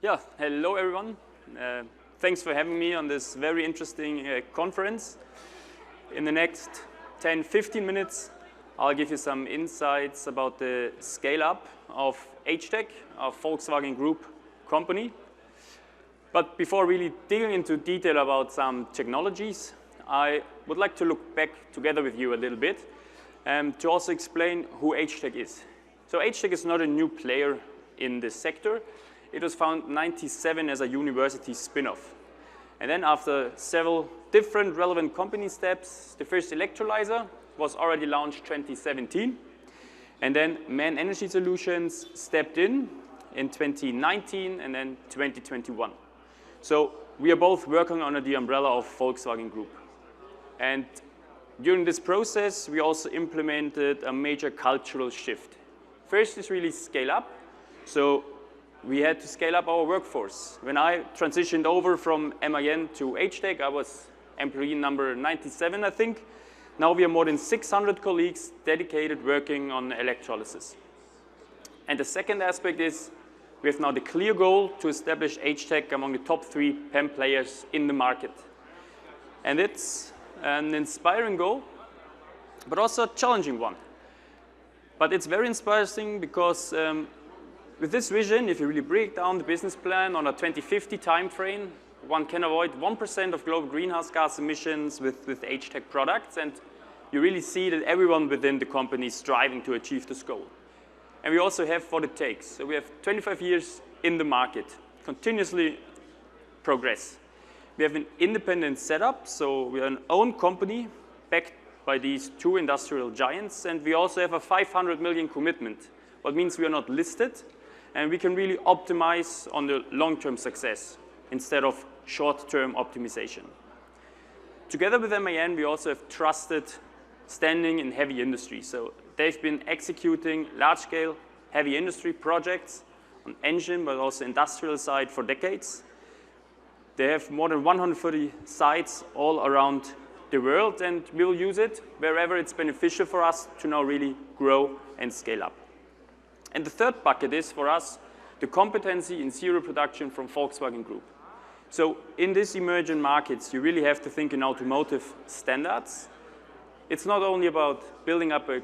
Yeah, hello everyone. Thanks for having me on this very interesting conference. In the next 10-15 minutes, I'll give you some insights about the scale-up of H-TEC, our Volkswagen Group company. But before really digging into detail about some technologies, I would like to look back together with you a little bit to also explain who H-TEC is. So H-TEC is not a new player in this sector. It was founded in 1997 as a university spin-off. And then after several different relevant company steps, the first electrolyzer was already launched 2017. And then Man Energy Solutions stepped in 2019 and then 2021. So we are both working under the umbrella of Volkswagen Group. And during this process, we also implemented a major cultural shift. First is really scale up. So we had to scale up our workforce. When I transitioned over from MAN to H-TEC, I was employee number 97, I think. Now we are more than 600 colleagues dedicated working on electrolysis. And the second aspect is we have now the clear goal to establish H-TEC among the top 3 PEM players in the market. And it's an inspiring goal, but also a challenging one. But it's very inspiring because with this vision, if you really break down the business plan on a 2050 timeframe, one can avoid 1% of global greenhouse gas emissions with H-TEC products, and you really see that everyone within the company is striving to achieve this goal. And we also have what it takes. So we have 25 years in the market, continuously progress. We have an independent setup, so we are an own company backed by these 2 industrial giants, and we also have a 500 million commitment, what means we are not listed, and we can really optimize on the long-term success instead of short-term optimization. Together with MAN, we also have trusted standing in heavy industry. So they've been executing large-scale heavy industry projects on engine, but also industrial side for decades. They have more than 130 sites all around the world, and we'll use it wherever it's beneficial for us to now really grow and scale up. And the third bucket is, for us, the competency in serial production from Volkswagen Group. So in these emerging markets, you really have to think in automotive standards. It's not only about building up an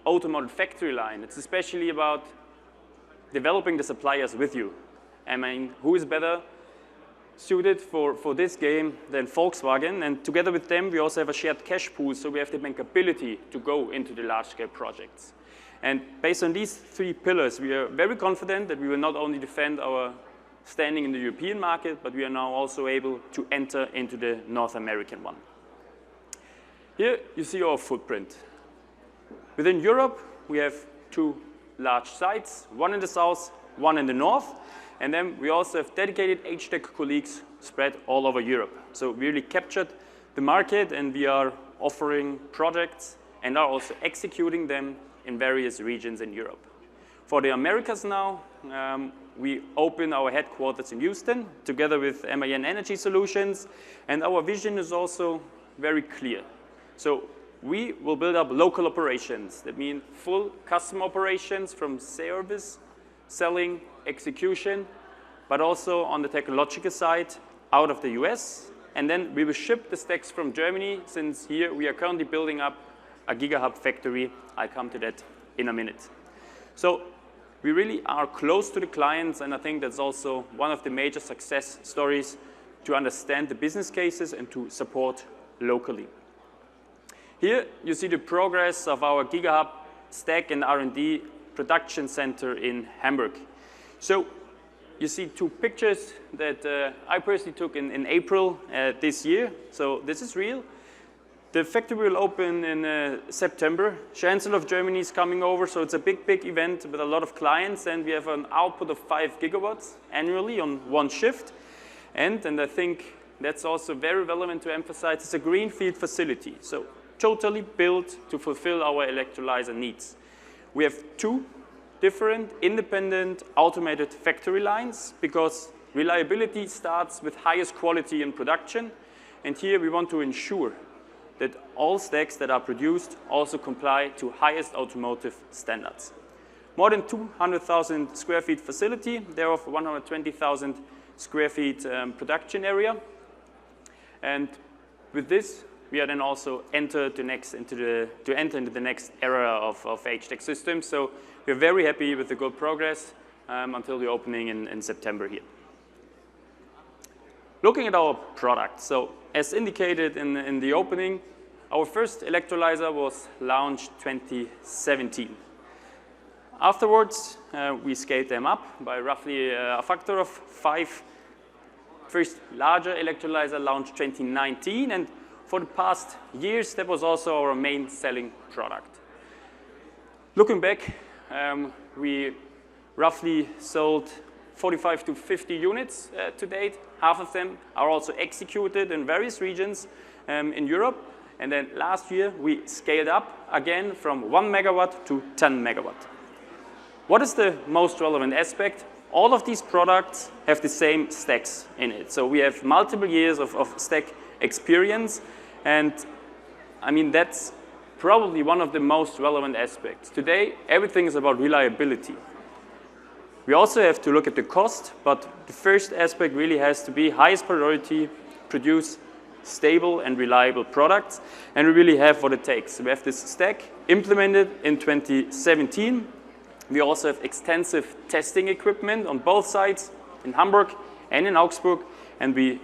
automotive factory line. It's especially about developing the suppliers with you. I mean, who is better suited for this game than Volkswagen? And together with them, we also have a shared cash pool, so we have the bankability to go into the large-scale projects. And based on these 3 pillars, we are very confident that we will not only defend our standing in the European market, but we are now also able to enter into the North American one. Here you see our footprint. Within Europe, we have 2 large sites, one in the south, one in the north. And then we also have dedicated H-TEC colleagues spread all over Europe. So we really captured the market, and we are offering projects and are also executing them in various regions in Europe. For the Americas now, we open our headquarters in Houston together with MAN Energy Solutions, and our vision is also very clear. So we will build up local operations. That means full custom operations from service, selling, execution, but also on the technological side out of the US. And then we will ship the stacks from Germany, since here we are currently building up a GigaHub factory. I'll come to that in a minute. So we really are close to the clients, and I think that's also one of the major success stories to understand the business cases and to support locally. Here you see the progress of our GigaHub stack and R&D production center in Hamburg. So you see 2 pictures that I personally took in April this year. So this is real. The factory will open in September. Chancellor of Germany is coming over, so it's a big, big event with a lot of clients, and we have an output of 5 gigawatts annually on 1 shift. And I think that's also very relevant to emphasize, it's a greenfield facility, so totally built to fulfill our electrolyzer needs. We have 2 different independent automated factory lines because reliability starts with highest quality in production, and here we want to ensure that all stacks that are produced also comply to highest automotive standards. more than 200,000 square feet facility, thereof 120,000 square feet production area. And with this, we are then also enter into the next era of H-TEC systems. So we're very happy with the good progress until the opening in September here. Looking at our product, so as indicated in the opening, our first electrolyzer was launched 2017. Afterwards, we scaled them up by roughly a factor of 5. First larger electrolyzer launched 2019, and for the past years, that was also our main selling product. Looking back, we roughly sold 45 to 50 units to date. Half of them are also executed in various regions in Europe. And then last year, we scaled up again from 1 megawatt to 10 megawatt. What is the most relevant aspect? All of these products have the same stacks in it. So we have multiple years of stack experience. And I mean, that's probably one of the most relevant aspects. Today, everything is about reliability. We also have to look at the cost, but the first aspect really has to be highest priority, produce stable and reliable products, and we really have what it takes. We have this stack implemented in 2017. We also have extensive testing equipment on both sides, in Hamburg and in Augsburg, and we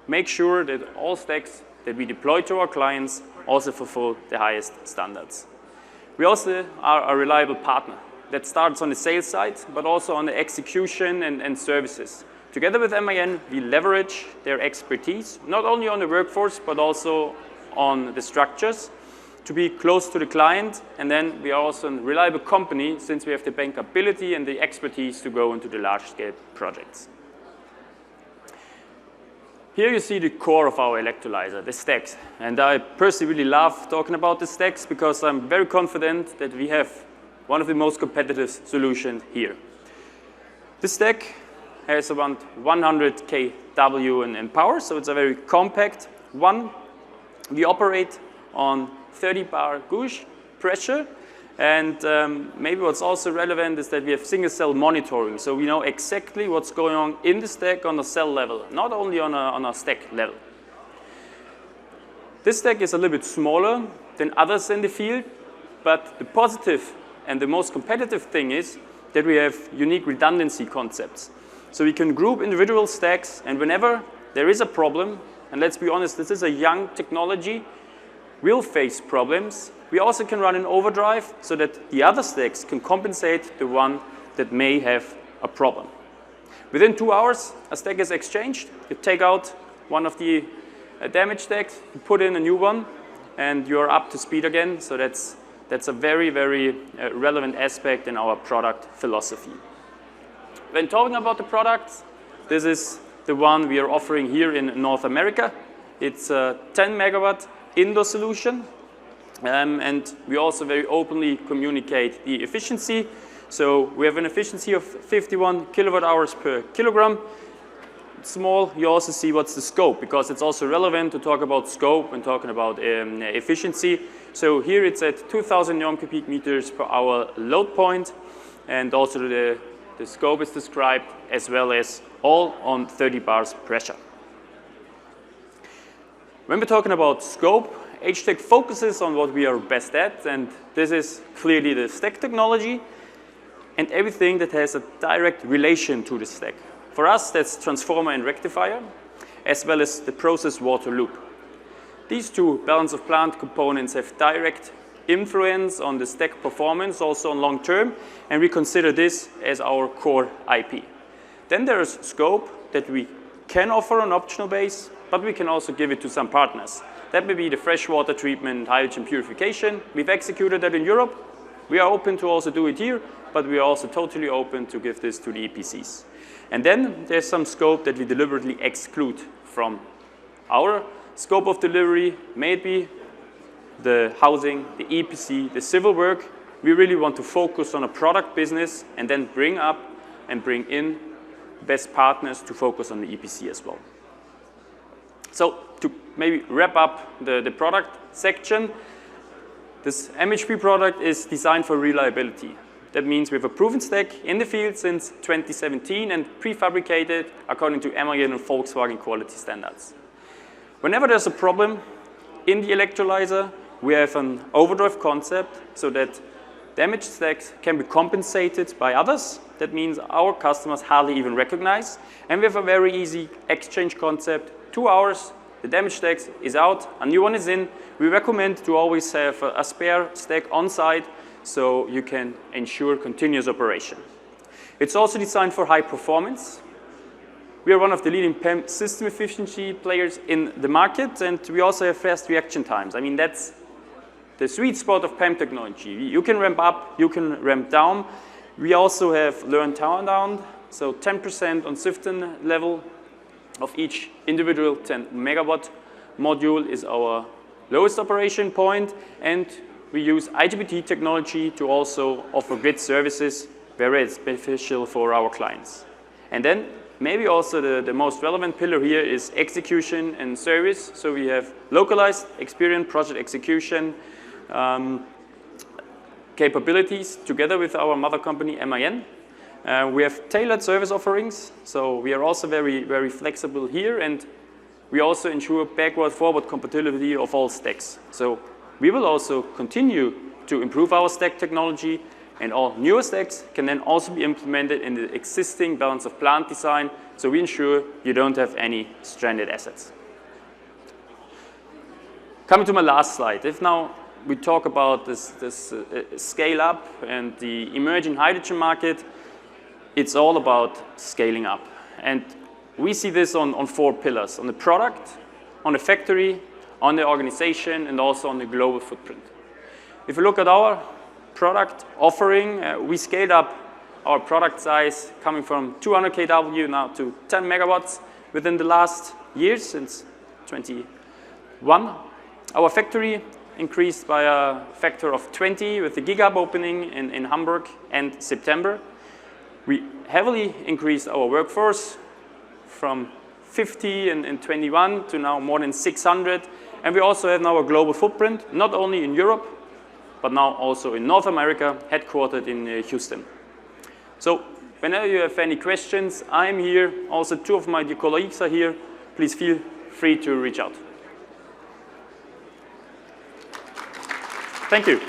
make sure that all stacks that we deploy to our clients also fulfill the highest standards. We also are a reliable partner that starts on the sales side, but also on the execution and services. Together with MAN, we leverage their expertise, not only on the workforce, but also on the structures, to be close to the client. And then we are also a reliable company, since we have the bankability and the expertise to go into the large-scale projects. Here you see the core of our electrolyzer, the stacks. And I personally really love talking about the stacks because I'm very confident that we have one of the most competitive solutions here. The stack has around 100 kW in power, so it's a very compact one. We operate on 30 bar gauge pressure, and maybe what's also relevant is that we have single cell monitoring, so we know exactly what's going on in the stack on a cell level, not only on a stack level. This stack is a little bit smaller than others in the field, but the positive and the most competitive thing is that we have unique redundancy concepts. So we can group individual stacks, and whenever there is a problem, and let's be honest, this is a young technology, we'll face problems. We also can run in overdrive so that the other stacks can compensate the one that may have a problem. Within 2 hours, a stack is exchanged. You take out one of the damaged stacks, you put in a new one, and you're up to speed again. So that's a very, very relevant aspect in our product philosophy. When talking about the products, this is the one we are offering here in North America. It's a 10 megawatt indoor solution, and we also very openly communicate the efficiency. So we have an efficiency of 51 kilowatt hours per kilogram. It's small, you also see what's the scope, because it's also relevant to talk about scope when talking about efficiency. So here it's at 2,000 neon cubic meters per hour load point, and also the scope is described, as well as all on 30 bars pressure. When we're talking about scope, H-TEC focuses on what we are best at, and this is clearly the stack technology and everything that has a direct relation to the stack. For us, that's transformer and rectifier, as well as the process water loop. These two balance of plant components have direct influence on the stack performance, also on long term, and we consider this as our core IP. Then there is scope that we can offer on optional base, but we can also give it to some partners. That may be the freshwater treatment, hydrogen purification. We've executed that in Europe. We are open to also do it here, but we are also totally open to give this to the EPCs. And then there's some scope that we deliberately exclude from our scope of delivery, maybe the housing, the EPC, the civil work. We really want to focus on a product business and then bring up and bring in best partners to focus on the EPC as well. So to maybe wrap up the product section, this MHP product is designed for reliability. That means we have a proven stack in the field since 2017 and prefabricated according to MAN and Volkswagen quality standards. Whenever there's a problem in the electrolyzer, we have an overdrive concept so that damaged stacks can be compensated by others. That means our customers hardly even recognize. And we have a very easy exchange concept. 2 hours, the damaged stack is out, a new one is in. We recommend to always have a spare stack on site so you can ensure continuous operation. It's also designed for high performance. We are one of the leading PEM system efficiency players in the market, and we also have fast reaction times. I mean, that's the sweet spot of PEM technology. You can ramp up, you can ramp down. We also have learned down, so 10% on Sifton level of each individual 10 megawatt module is our lowest operation point, and we use IGBT technology to also offer grid services where it's beneficial for our clients. And then maybe also the most relevant pillar here is execution and service. So we have localized experience, project execution capabilities together with our mother company, MAN. We have tailored service offerings, so we are also very, very flexible here, and we also ensure backward-forward compatibility of all stacks. So we will also continue to improve our stack technology, and all newer stacks can then also be implemented in the existing balance of plant design, so we ensure you don't have any stranded assets. Coming to my last slide, if now we talk about this scale up and the emerging hydrogen market, it's all about scaling up. And we see this on 4 pillars: on the product, on the factory, on the organization, and also on the global footprint. If you look at our product offering, we scaled up our product size coming from 200 kW now to 10 megawatts within the last years, since 21. Our factory increased by a factor of 20 with the GigHub opening in Hamburg in September. We heavily increased our workforce from 50 in 21 to now more than 600. And we also have now a global footprint, not only in Europe, but now also in North America, headquartered in Houston. So whenever you have any questions, I'm here. Also, 2 of my dear colleagues are here. Please feel free to reach out. Thank you.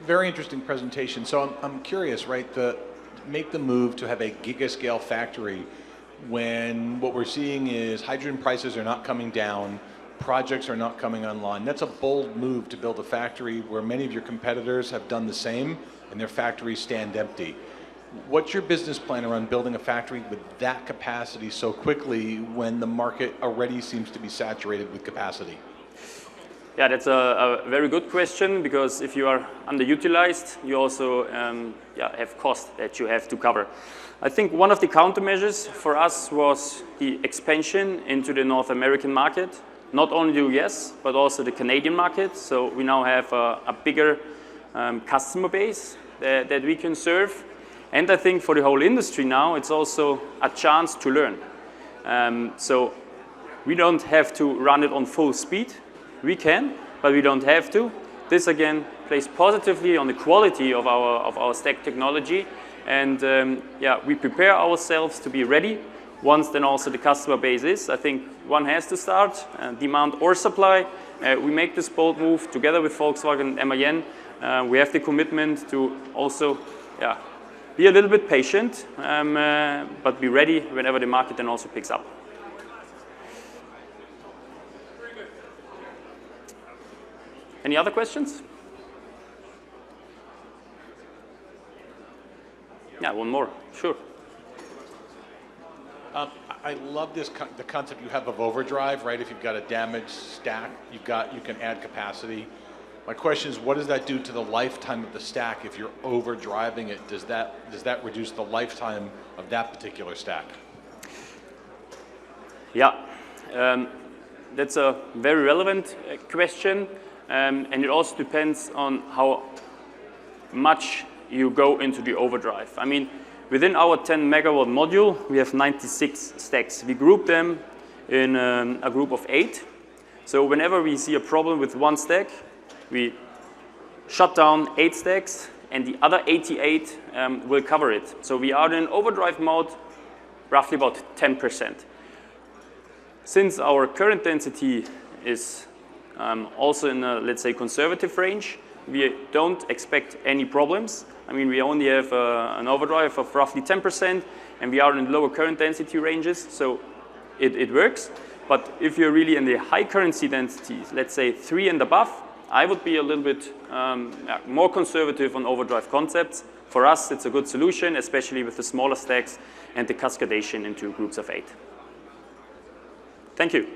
Very interesting presentation. So I'm curious, right? Make the move to have a gigascale factory when what we're seeing is hydrogen prices are not coming down, projects are not coming online. That's a bold move to build a factory where many of your competitors have done the same and their factories stand empty. What's your business plan around building a factory with that capacity so quickly when the market already seems to be saturated with capacity? Yeah, that's a very good question, because if you are underutilized, you also have costs that you have to cover. I think one of the countermeasures for us was the expansion into the North American market, not only the US, but also the Canadian market. So we now have a bigger customer base that we can serve. And I think for the whole industry now, it's also a chance to learn. So we don't have to run it on full speed. We can, but we don't have to. This again plays positively on the quality of our stack technology, and we prepare ourselves to be ready once then also the customer base is. I think one has to start, demand or supply. We make this bold move together with Volkswagen and MAN. We have the commitment to also be a little bit patient, but be ready whenever the market then also picks up. Any other questions? Yeah, one more, sure. I love the concept you have of overdrive, right? If you've got a damaged stack, you can add capacity. My question is, what does that do to the lifetime of the stack if you're overdriving it? Does that reduce the lifetime of that particular stack? Yeah, that's a very relevant question. And it also depends on how much you go into the overdrive. I mean, within our 10 megawatt module, we have 96 stacks. We group them in a group of 8. So whenever we see a problem with one stack, we shut down 8 stacks, and the other 88 will cover it. So we are in overdrive mode, roughly about 10%. Since our current density is also in a, let's say, conservative range, we don't expect any problems. I mean, we only have an overdrive of roughly 10%, and we are in lower current density ranges, so it works. But if you're really in the high currency densities, let's say 3 and above, I would be a little bit more conservative on overdrive concepts. For us, it's a good solution, especially with the smaller stacks and the cascadation into groups of 8. Thank you.